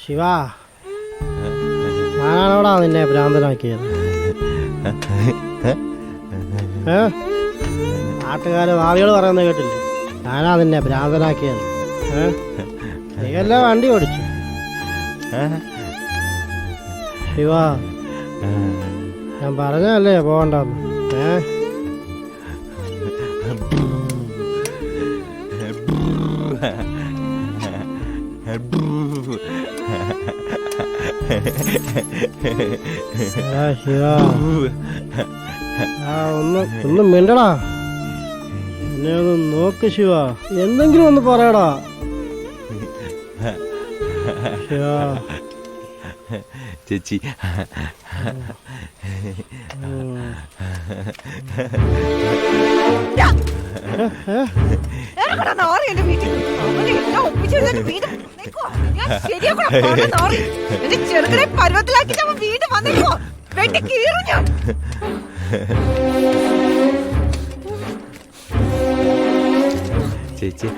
ശിവ, ഞാനാണോടാ നിന്നെ ഭ്രാന്തനാക്കിയത്? നാട്ടുകാര് ഭാവികൾ പറയുന്നത് കേട്ടില്ലേ? ഞാനാ നിന്നെ ഭ്രാന്തനാക്കിയത്. നീയല്ലേ വണ്ടി ഓടിച്ചു? ശിവ, ഞാൻ പറഞ്ഞല്ലേ പോകണ്ടെന്ന്. ശിവ, ഒന്ന് മിണ്ടടാ, എന്നെ ഒന്ന് നോക്ക് ശിവ, എന്തെങ്കിലും ഒന്ന് പറയടാ ശിവ. ചേച്ചി ചെറുക്കനെ പർവ്വത്തിലാക്കി വീണ്ടും വന്നേക്കോ, വെട്ടി കീറും ഞാൻ. ചേച്ചി